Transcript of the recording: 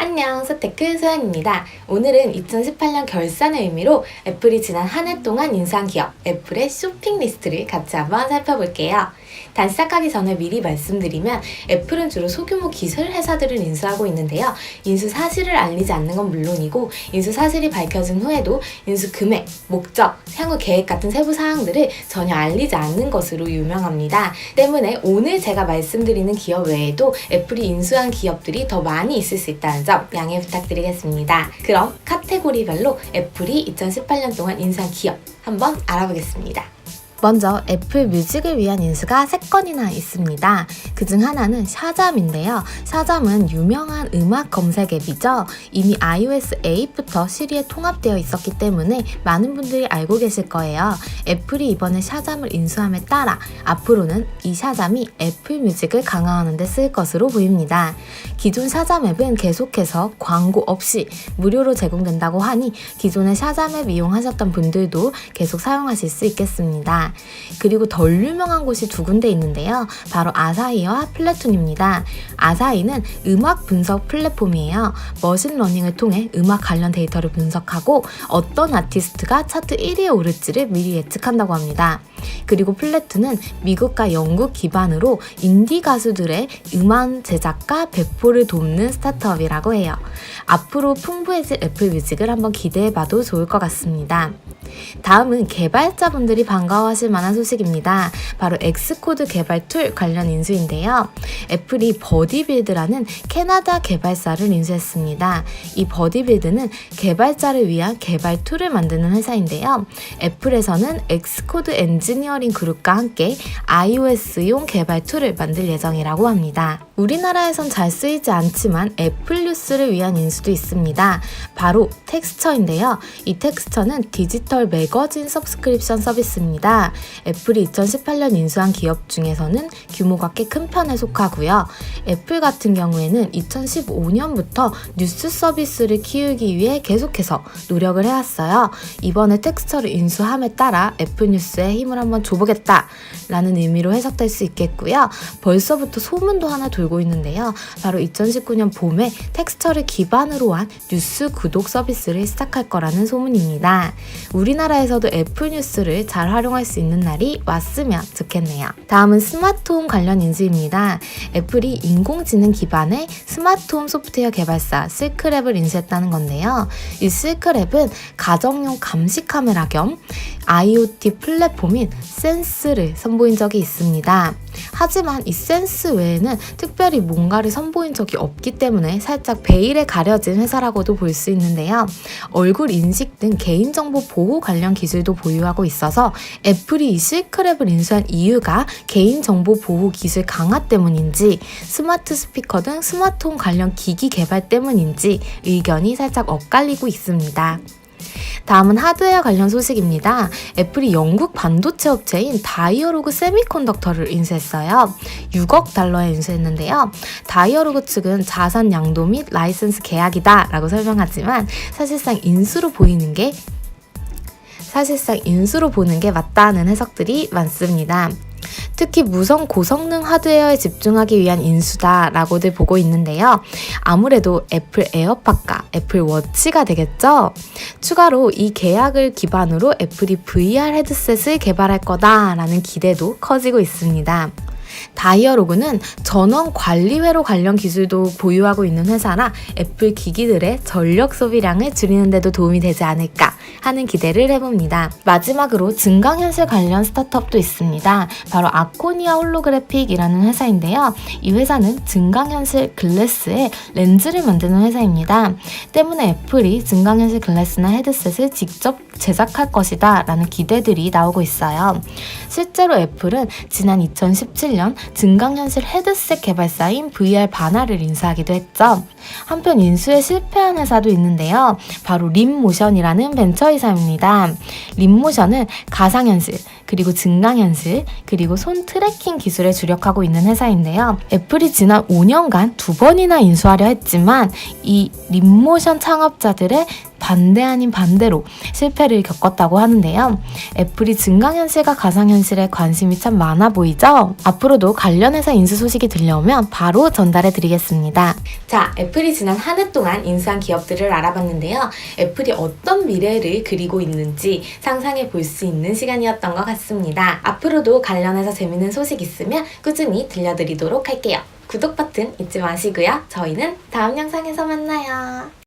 안녕, 서테크 소연입니다. 오늘은 2018년 결산의 의미로 애플이 지난 한 해 동안 인수한 기업, 애플의 쇼핑 리스트를 같이 한번 살펴볼게요. 단 시작하기 전에 미리 말씀드리면 애플은 주로 소규모 기술 회사들을 인수하고 있는데요. 인수 사실을 알리지 않는 건 물론이고 인수 사실이 밝혀진 후에도 인수 금액, 목적, 향후 계획 같은 세부 사항들을 전혀 알리지 않는 것으로 유명합니다. 때문에 오늘 제가 말씀드리는 기업 외에도 애플이 인수한 기업들이 더 많이 있을 수 있다는 점 양해 부탁드리겠습니다. 그럼 카테고리별로 애플이 2018년 동안 인수한 기업 한번 알아보겠습니다. 먼저 애플 뮤직을 위한 인수가 3건이나 있습니다. 그중 하나는 샤잠인데요. 샤잠은 유명한 음악 검색 앱이죠. 이미 iOS 8부터 시리에 통합되어 있었기 때문에 많은 분들이 알고 계실 거예요. 애플이 이번에 샤잠을 인수함에 따라 앞으로는 이 샤잠이 애플 뮤직을 강화하는 데 쓸 것으로 보입니다. 기존 샤잠 앱은 계속해서 광고 없이 무료로 제공된다고 하니 기존의 샤잠 앱 이용하셨던 분들도 계속 사용하실 수 있겠습니다. 그리고 덜 유명한 곳이 두 군데 있는데요. 바로 아사히와 플래툰입니다. 아사히는 음악 분석 플랫폼이에요. 머신러닝을 통해 음악 관련 데이터를 분석하고 어떤 아티스트가 차트 1위에 오를지를 미리 예측한다고 합니다. 그리고 플래툰은 미국과 영국 기반으로 인디 가수들의 음원 제작과 배포를 돕는 스타트업이라고 해요. 앞으로 풍부해질 애플 뮤직을 한번 기대해봐도 좋을 것 같습니다. 다음은 개발자분들이 반가워하실 만한 소식입니다. 바로 엑스코드 개발 툴 관련 인수인데요. 애플이 버디빌드라는 캐나다 개발사를 인수했습니다. 이 버디빌드는 개발자를 위한 개발 툴을 만드는 회사인데요. 애플에서는 엑스코드 엔지니어링 그룹과 함께 iOS용 개발 툴을 만들 예정이라고 합니다. 우리나라에선 잘 쓰이지 않지만 애플 뉴스를 위한 인수도 있습니다. 바로 텍스처인데요. 이 텍스처는 디지털 매거진 서브스크립션 서비스입니다. 애플이 2018년 인수한 기업 중에서는 규모가 꽤 큰 편에 속하고요. 애플 같은 경우에는 2015년부터 뉴스 서비스를 키우기 위해 계속해서 노력을 해왔어요. 이번에 텍스처를 인수함에 따라 애플 뉴스에 힘을 한번 줘보겠다 라는 의미로 해석될 수 있겠고요. 벌써부터 소문도 하나 돌고 있는데요. 바로 2019년 봄에 텍스처를 기반으로 한 뉴스 구독 서비스를 시작할 거라는 소문입니다. 우리나라에서도 애플 뉴스를 잘 활용할 수 있는 날이 왔으면 좋겠네요. 다음은 스마트홈 관련 인수입니다. 애플이 인공지능 기반의 스마트홈 소프트웨어 개발사 실크랩을 인수했다는 건데요. 이 실크랩은 가정용 감시 카메라 겸 IoT 플랫폼인 센스를 선보인 적이 있습니다. 하지만 이 센스 외에는 특별히 뭔가를 선보인 적이 없기 때문에 살짝 베일에 가려진 회사라고도 볼 수 있는데요. 얼굴 인식 등 개인정보 보호 관련 기술도 보유하고 있어서 애플이 이 실크랩을 인수한 이유가 개인정보 보호 기술 강화 때문인지 스마트 스피커 등 스마트홈 관련 기기 개발 때문인지 의견이 살짝 엇갈리고 있습니다. 다음은 하드웨어 관련 소식입니다. 애플이 영국 반도체 업체인 다이어로그 세미컨덕터를 인수했어요. 6억 달러에 인수했는데요. 다이어로그 측은 자산 양도 및 라이선스 계약이다 라고 설명하지만 사실상 인수로 보는 게 맞다는 해석들이 많습니다. 특히 무선 고성능 하드웨어에 집중하기 위한 인수다라고들 보고 있는데요. 아무래도 애플 에어팟과 애플 워치가 되겠죠? 추가로 이 계약을 기반으로 애플이 VR 헤드셋을 개발할 거다라는 기대도 커지고 있습니다. 다이어로그는 전원 관리 회로 관련 기술도 보유하고 있는 회사라 애플 기기들의 전력 소비량을 줄이는 데도 도움이 되지 않을까 하는 기대를 해봅니다. 마지막으로 증강현실 관련 스타트업도 있습니다. 바로 아코니아 홀로그래픽이라는 회사인데요. 이 회사는 증강현실 글래스에 렌즈를 만드는 회사입니다. 때문에 애플이 증강현실 글래스나 헤드셋을 직접 제작할 것이다 라는 기대들이 나오고 있어요. 실제로 애플은 지난 2017년 증강현실 헤드셋 개발사인 VR 바나를 인수하기도 했죠. 한편 인수에 실패한 회사도 있는데요. 바로 립모션이라는 벤처 회사입니다. 립모션은 가상현실, 그리고 증강현실, 그리고 손 트래킹 기술에 주력하고 있는 회사인데요. 애플이 지난 5년간 2번이나 인수하려 했지만 이 립모션 창업자들의 반대 아닌 반대로 실패를 겪었다고 하는데요. 애플이 증강현실과 가상현실에 관심이 참 많아 보이죠? 앞으로도 관련해서 인수 소식이 들려오면 바로 전달해 드리겠습니다. 자, 애플이 지난 한 해 동안 인수한 기업들을 알아봤는데요. 애플이 어떤 미래를 그리고 있는지 상상해 볼 수 있는 시간이었던 것 같습니다. 앞으로도 관련해서 재밌는 소식 있으면 꾸준히 들려드리도록 할게요. 구독 버튼 잊지 마시고요. 저희는 다음 영상에서 만나요.